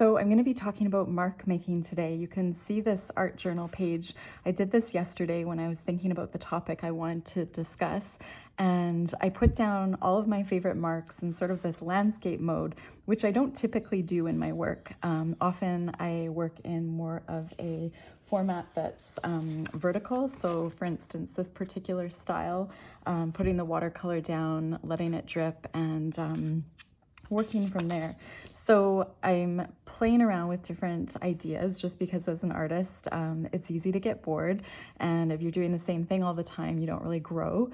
So I'm going to be talking about mark making today. You can see this art journal page. I did this yesterday when I was thinking about the topic I wanted to discuss, and I put down all of my favorite marks in sort of this landscape mode, which I don't typically do in my work. Often I work in more of a format that's vertical. So for instance, this particular style, putting the watercolor down, letting it drip, and working from there. So I'm playing around with different ideas just because as an artist, it's easy to get bored. And if you're doing the same thing all the time, you don't really grow.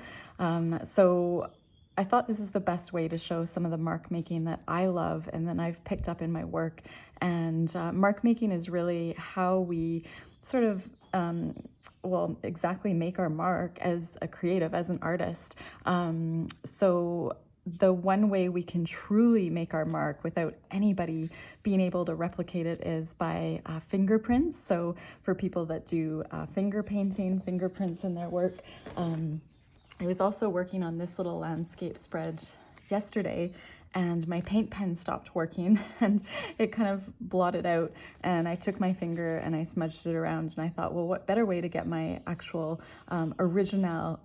So I thought this is the best way to show some of the mark making that I love and then I've picked up in my work. And mark making is really how we sort of exactly make our mark as a creative, as an artist. So the one way we can truly make our mark without anybody being able to replicate it is by fingerprints. So for people that do finger painting, fingerprints in their work. I was also working on this little landscape spread yesterday, and my paint pen stopped working and it kind of blotted out, and I took my finger and I smudged it around, and I thought, well, what better way to get my actual original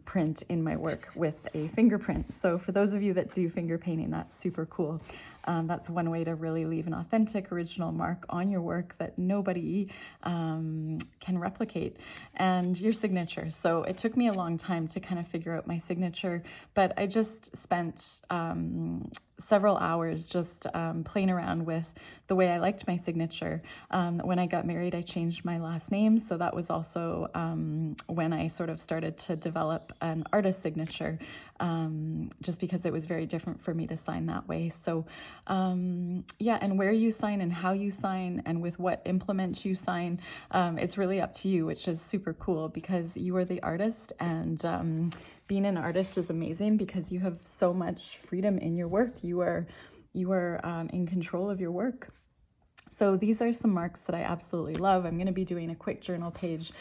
print in my work with a fingerprint. So for those of you that do finger painting, that's super cool. That's one way to really leave an authentic original mark on your work that nobody can replicate, and your signature. So it took me a long time to kind of figure out my signature, but I just spent several hours just playing around with the way I liked my signature. When I got married, I changed my last name, so that was also when I sort of started to develop an artist signature, just because it was very different for me to sign that way. So yeah, and where you sign and how you sign and with what implement you sign, it's really up to you, which is super cool because you are the artist, and being an artist is amazing because you have so much freedom in your work. You are in control of your work. So these are some marks that I absolutely love. I'm going to be doing a quick journal page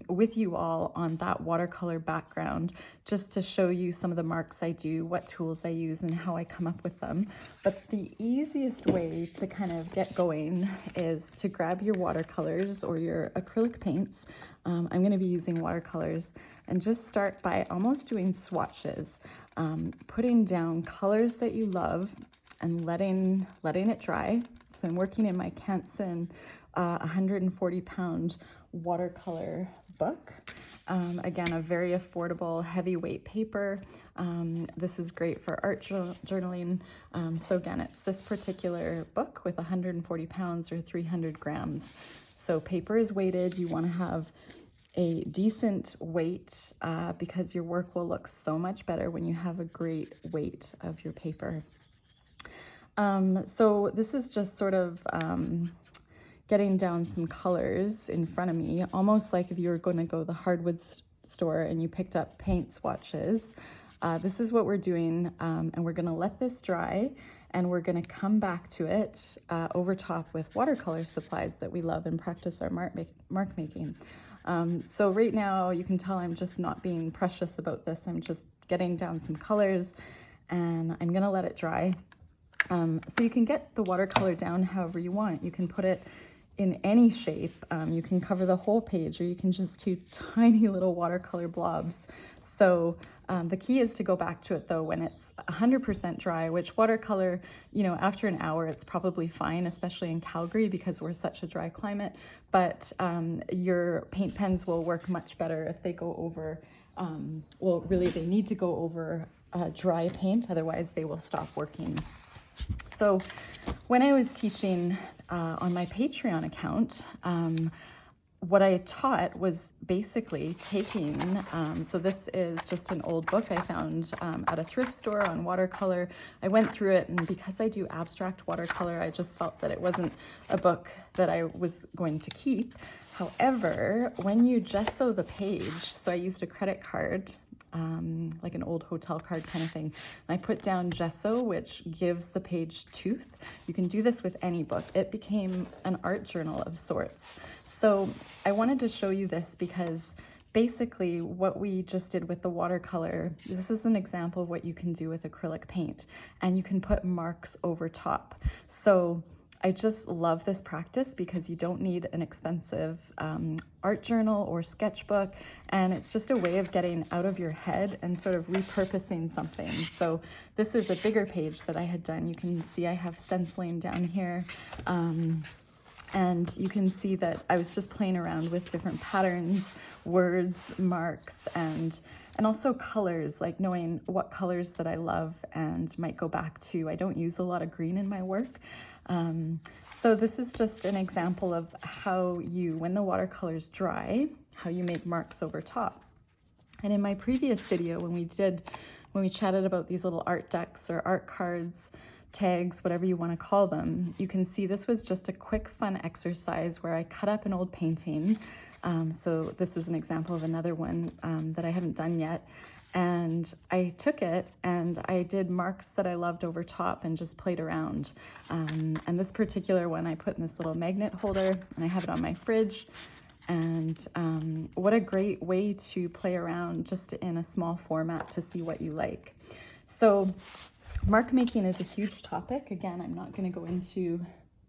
with you all on that watercolor background, just to show you some of the marks I do, what tools I use, and how I come up with them. But the easiest way to kind of get going is to grab your watercolors or your acrylic paints. I'm going to be using watercolors, and just start by almost doing swatches, putting down colors that you love and letting it dry. So I'm working in my Canson 140-pound watercolor book. Again, a very affordable, heavyweight paper. This is great for art journaling. So again, it's this particular book with 140 pounds or 300 grams. So paper is weighted. You want to have a decent weight because your work will look so much better when you have a great weight of your paper. So this is just sort of getting down some colors in front of me, almost like if you were going to go to the hardwood store and you picked up paint swatches. This is what we're doing, and we're going to let this dry, and we're going to come back to it over top with watercolor supplies that we love and practice our mark making. So right now you can tell I'm just not being precious about this. I'm just getting down some colors, and I'm going to let it dry. So you can get the watercolor down however you want. You can put it in any shape. You can cover the whole page, or you can just do tiny little watercolor blobs. So the key is to go back to it though when it's 100% dry, which watercolor, after an hour, it's probably fine, especially in Calgary because we're such a dry climate. But your paint pens will work much better if they go over, really they need to go over dry paint, otherwise they will stop working. So when I was teaching on my Patreon account, what I taught was basically taking, so this is just an old book I found at a thrift store on watercolor. I went through it, and because I do abstract watercolor, I just felt that it wasn't a book that I was going to keep. However, when you gesso the page, so I used a credit card, like an old hotel card kind of thing. And I put down gesso, which gives the page tooth. You can do this with any book. It became an art journal of sorts. So I wanted to show you this because basically what we just did with the watercolor, this is an example of what you can do with acrylic paint, and you can put marks over top. So I just love this practice because you don't need an expensive art journal or sketchbook, and it's just a way of getting out of your head and sort of repurposing something. So this is a bigger page that I had done. You can see I have stenciling down here. And you can see that I was just playing around with different patterns, words, marks, and also colors, like knowing what colors that I love and might go back to. I don't use a lot of green in my work. So this is just an example of how you, when the watercolors dry, how you make marks over top. And in my previous video, when we chatted about these little art decks or art cards, tags, whatever you want to call them, you can see this was just a quick fun exercise where I cut up an old painting. So this is an example of another one that I haven't done yet. And I took it and I did marks that I loved over top and just played around. And this particular one I put in this little magnet holder, and I have it on my fridge. And what a great way to play around just in a small format to see what you like. So mark making is a huge topic. Again, I'm not going to go into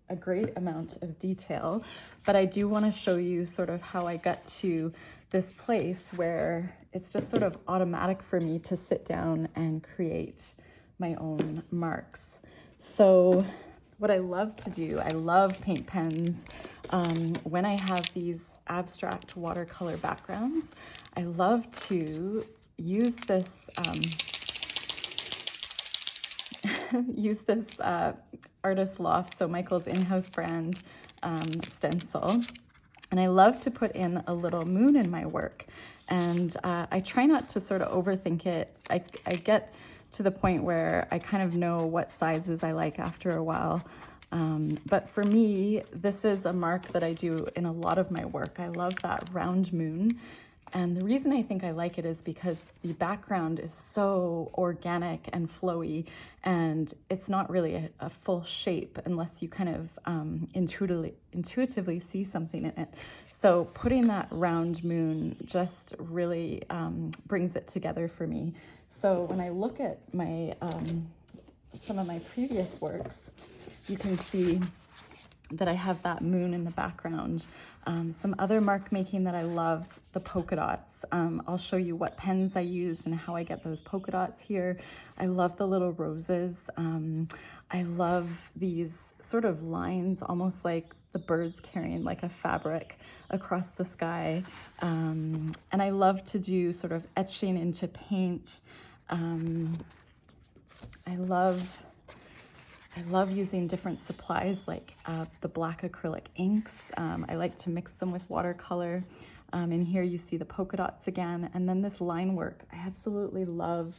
a great amount of detail, but I do want to show you sort of how I got to this place where it's just sort of automatic for me to sit down and create my own marks. So what I love to do, I love paint pens. When I have these abstract watercolor backgrounds, I love to use this Artist Loft, so Michael's in-house brand stencil. And I love to put in a little moon in my work. And I try not to sort of overthink it. I get to the point where I kind of know what sizes I like after a while. But for me, this is a mark that I do in a lot of my work. I love that round moon. And the reason I think I like it is because the background is so organic and flowy, and it's not really a full shape unless you kind of intuitively see something in it. So putting that round moon just really brings it together for me. So when I look at my some of my previous works, you can see that I have that moon in the background. Some other mark making that I love, the polka dots. I'll show you what pens I use and how I get those polka dots here. I love the little roses. I love these sort of lines, almost like the birds carrying like a fabric across the sky. And I love to do sort of etching into paint. I love using different supplies like the black acrylic inks. I like to mix them with watercolor. And here you see the polka dots again. And then this line work, I absolutely love.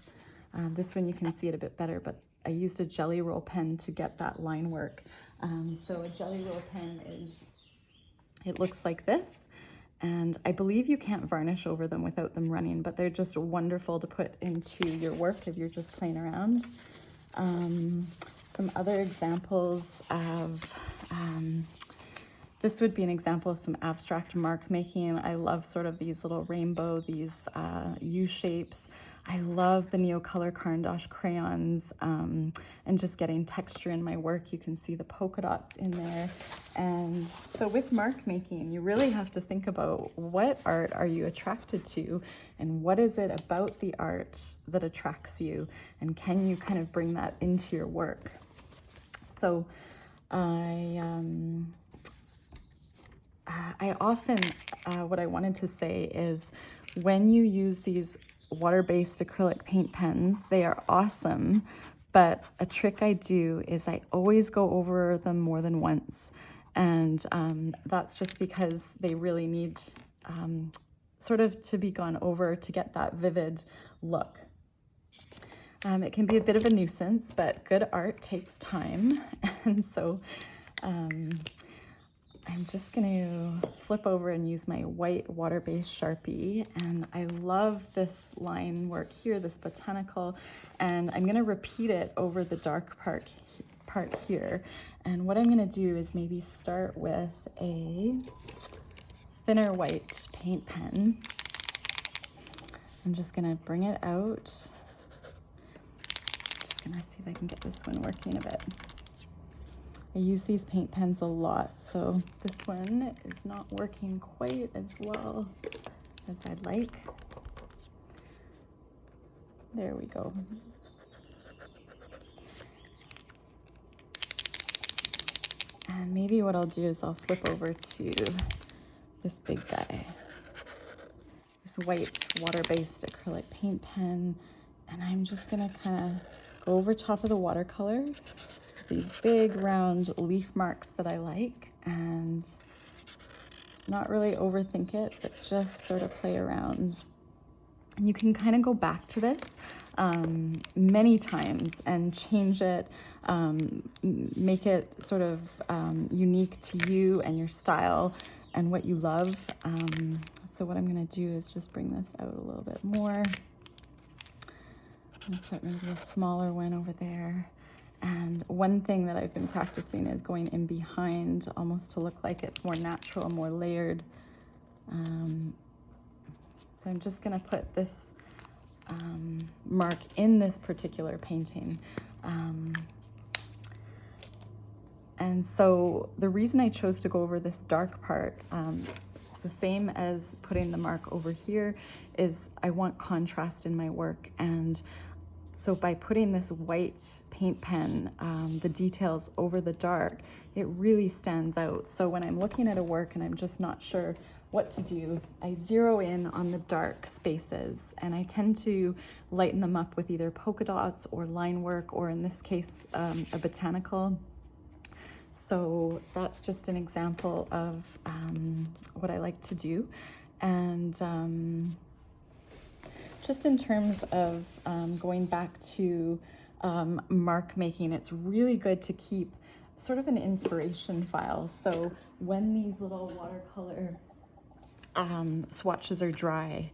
This one you can see it a bit better, but I used a jelly roll pen to get that line work. So a jelly roll pen it looks like this. And I believe you can't varnish over them without them running, but they're just wonderful to put into your work if you're just playing around. Some other examples of, this would be an example of some abstract mark making. I love sort of these little rainbow, these U shapes. I love the Neocolor Caran d'Ache crayons and just getting texture in my work. You can see the polka dots in there. And so with mark making, you really have to think about what art are you attracted to and what is it about the art that attracts you, and can you kind of bring that into your work? So I often, what I wanted to say is when you use these water-based acrylic paint pens, they are awesome, but a trick I do is I always go over them more than once. And that's just because they really need sort of to be gone over to get that vivid look. It can be a bit of a nuisance, but good art takes time. And so I'm just going to flip over and use my white water-based Sharpie. And I love this line work here, this botanical, and I'm going to repeat it over the dark part here. And what I'm going to do is maybe start with a thinner white paint pen. I'm just gonna bring it out. Just gonna see if I can get this one working a bit. I use these paint pens a lot, so this one is not working quite as well as I'd like. There we go. And maybe what I'll do is I'll flip over to this big guy, this white water-based acrylic paint pen, and I'm just gonna kind of go over top of the watercolor, these big round leaf marks that I like, and not really overthink it, but just sort of play around. And you can kind of go back to this many times and change it, make it sort of unique to you and your style and what you love. So what I'm going to do is just bring this out a little bit more. I'm going to put maybe a smaller one over there. And one thing that I've been practicing is going in behind, almost to look like it's more natural, more layered. So I'm just going to put this mark in this particular painting. And so the reason I chose to go over this dark part, it's the same as putting the mark over here, is I want contrast in my work. And so by putting this white paint pen, the details over the dark, it really stands out. So when I'm looking at a work and I'm just not sure what to do, I zero in on the dark spaces, and I tend to lighten them up with either polka dots or line work, or in this case, a botanical. So that's just an example of what I like to do. And just in terms of going back to mark making, it's really good to keep sort of an inspiration file. So when these little watercolor swatches are dry,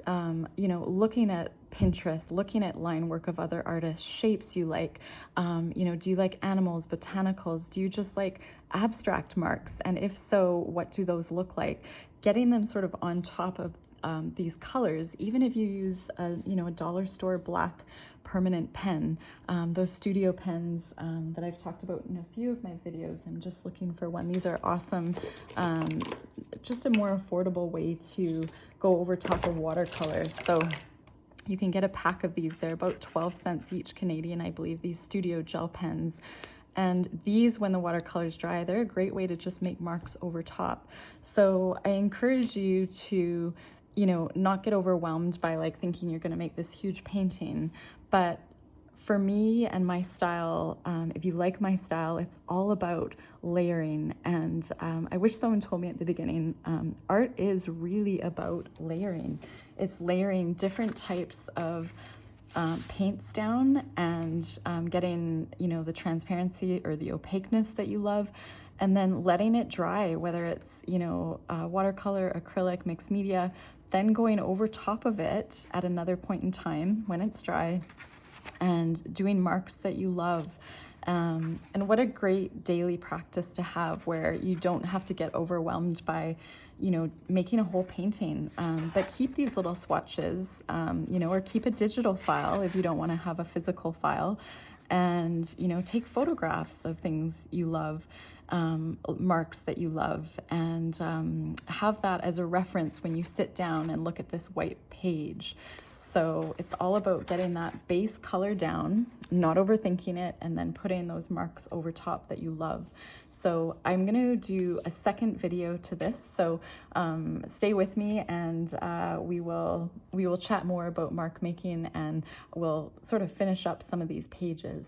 you know, looking at Pinterest, looking at line work of other artists, shapes you like, you know, do you like animals, botanicals? Do you just like abstract marks? And if so, what do those look like? Getting them sort of on top of these colors, even if you use a, you know, a dollar store black permanent pen, those studio pens that I've talked about in a few of my videos. I'm just looking for one. These are awesome. Just a more affordable way to go over top of watercolor. So you can get a pack of these. They're about 12 cents each Canadian, I believe, these studio gel pens. And these, when the watercolor's dry, they're a great way to just make marks over top. So I encourage you to, you know, not get overwhelmed by like thinking you're going to make this huge painting. But for me and my style, if you like my style, it's all about layering. And I wish someone told me at the beginning, art is really about layering. It's layering different types of paints down and getting, you know, the transparency or the opaqueness that you love, and then letting it dry, whether it's, you know, watercolor, acrylic, mixed media, then going over top of it at another point in time when it's dry and doing marks that you love. And what a great daily practice to have, where you don't have to get overwhelmed by, you know, making a whole painting, but keep these little swatches, you know, or keep a digital file if you don't want to have a physical file, and, you know, take photographs of things you love, marks that you love, and have that as a reference when you sit down and look at this white page. So it's all about getting that base color down, not overthinking it, and then putting those marks over top that you love. So I'm gonna do a second video to this, so stay with me, and we will chat more about mark making, and we'll sort of finish up some of these pages.